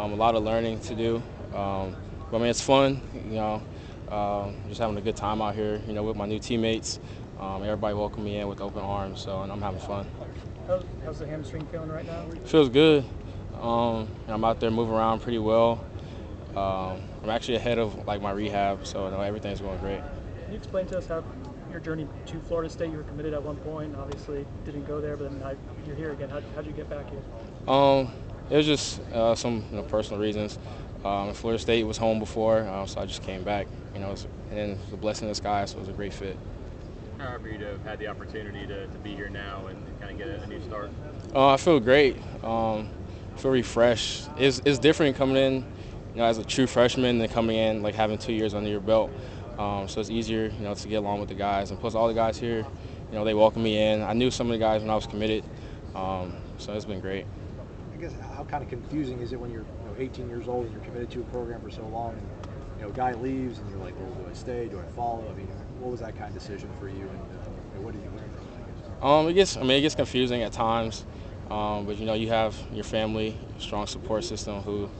a lot of learning to do. But I mean, it's fun, just having a good time out here, with my new teammates. Everybody welcomed me in with open arms, and I'm having fun. How's the hamstring feeling right now? Feels good. I'm out there moving around pretty well. I'm actually ahead of my rehab, so everything's going great. Can you explain to us how your journey to Florida State? You were committed at one point, obviously didn't go there, but then you're here again. How'd you get back here? It was just some personal reasons. Florida State was home before, so I just came back. And then it was a blessing in disguise, so it was a great fit. How are you to have had the opportunity to be here now and kind of get a new start? I feel great. I feel refreshed. It's different coming in, as a true freshman than coming in having 2 years under your belt. So it's easier, to get along with the guys. And plus, all the guys here, they welcome me in. I knew some of the guys when I was committed, so it's been great. I guess how kind of confusing is it when you're 18 years old and you're committed to a program for so long, and a guy leaves and you're like, well, do I stay? Do I follow? I mean, what was that kind of decision for you, and what did you learn from it? It gets confusing at times, but you have your family, a strong support system who,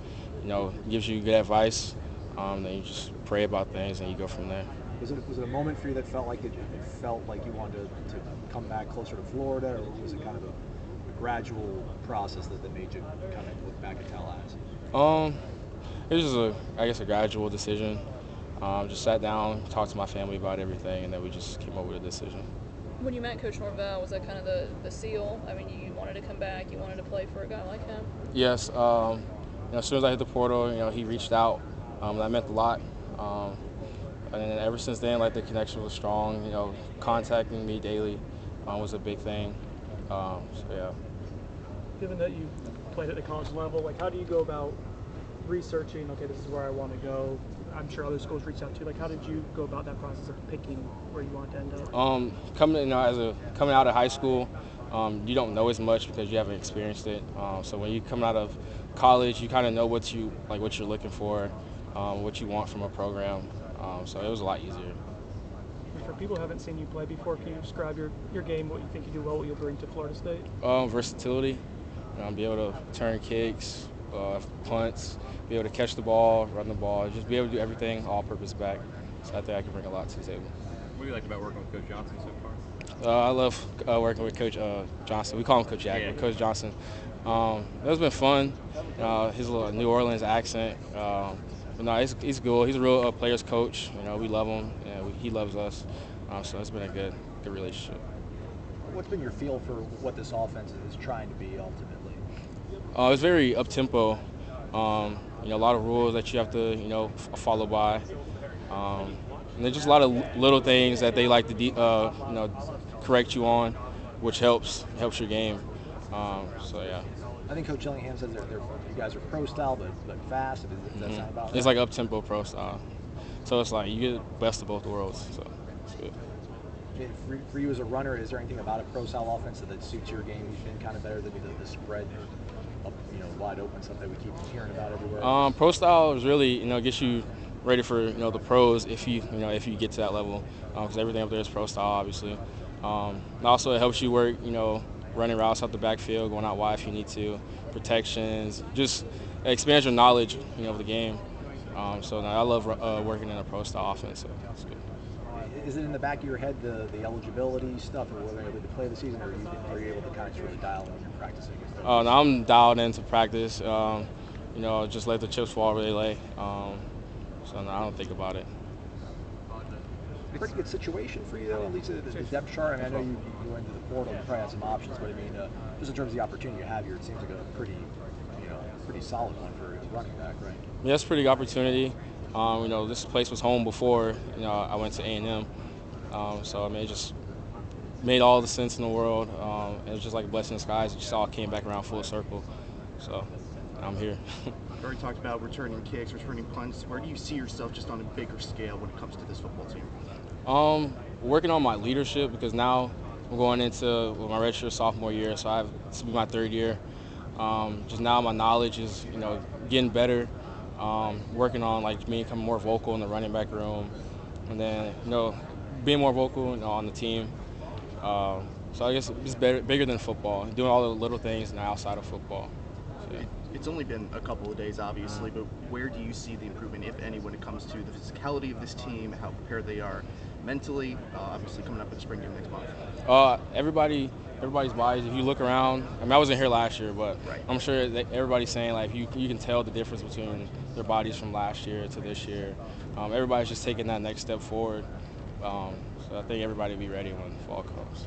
gives you good advice. Then you just pray about things and you go from there. Was it a moment for you that felt like it felt like you wanted to come back closer to Florida, or was it kind of a gradual process that made you kind of look back at Tallahassee? It was just a gradual decision. Just sat down, talked to my family about everything, and then we just came up with a decision. When you met Coach Norvell, was that kind of the seal? I mean, you wanted to come back, you wanted to play for a guy like him? Yes. As soon as I hit the portal, he reached out. That meant a lot. And then ever since then, the connection was strong. Contacting me daily was a big thing. So yeah. Given that you played at the college level, how do you go about researching? Okay, this is where I want to go. I'm sure other schools reached out to you. How did you go about that process of picking where you want to end up? Coming out of high school, you don't know as much because you haven't experienced it. So when you come out of college, you kind of know what you're looking for, what you want from a program. So it was a lot easier. For people who haven't seen you play before, can you describe your game, what you think you do well, what you'll bring to Florida State? Versatility. Be able to turn kicks, punts, be able to catch the ball, run the ball, just be able to do everything all-purpose back. So I think I can bring a lot to the table. What do you like about working with Coach Johnson so far? I love working with Coach Johnson. We call him Coach Jack, but Coach Johnson. It's been fun. His little New Orleans accent. He's good. He's a real player's coach. We love him, and he loves us. So it's been a good relationship. What's been your feel for what this offense is trying to be ultimately? It's very up-tempo. A lot of rules that you have to, follow by. And there's just a lot of little things that they like to, correct you on, which helps your game. So yeah. I think Coach Gillingham says you guys are pro style, but fast. Does that sound about right? It's up-tempo pro style. So it's you get the best of both worlds. So it's good. For you as a runner, is there anything about a pro style offense that suits your game? You've been kind of better than the spread, up, wide open stuff that we keep hearing about everywhere. Pro style is really gets you ready for the pros if you get to that level, because everything up there is pro style obviously. Also it helps you work running routes out the backfield, going out wide if you need to, protections, just expands your knowledge of the game. So I love working in a pro style offense. So it's good. Is it in the back of your head the eligibility stuff, or whether you're able to play the season, or are you able to kind of really dial in when you're practicing? No, I'm dialed into practice. Just let the chips fall where they lay. So no, I don't think about it. Pretty good situation for you, though, at least the depth chart. I know you went into the portal and probably had some options, but just in terms of the opportunity you have here, it seems like a pretty solid one for a running back, right? Yeah, it's a pretty good opportunity. This place was home before I went to A&M. So it just made all the sense in the world. It was just like a blessing in disguise. It just all came back around full circle. So I'm here. You already talked about returning kicks, returning punts. Where do you see yourself just on a bigger scale when it comes to this football team? Working on my leadership, because now I'm going into my redshirt sophomore year, so this will be my third year. Just now my knowledge is getting better. Working on becoming more vocal in the running back room, and then being more vocal on the team. So I guess it's bigger than football. Doing all the little things now outside of football. So, yeah. It's only been a couple of days, obviously, but where do you see the improvement, if any, when it comes to the physicality of this team, how prepared they are mentally, obviously coming up with the spring game next month? Everybody's bodies. If you look around, I mean, I wasn't here last year, but Right. I'm sure that everybody's saying like you can tell the difference between their bodies from last year to this year. Everybody's just taking that next step forward. So I think everybody will be ready when fall comes.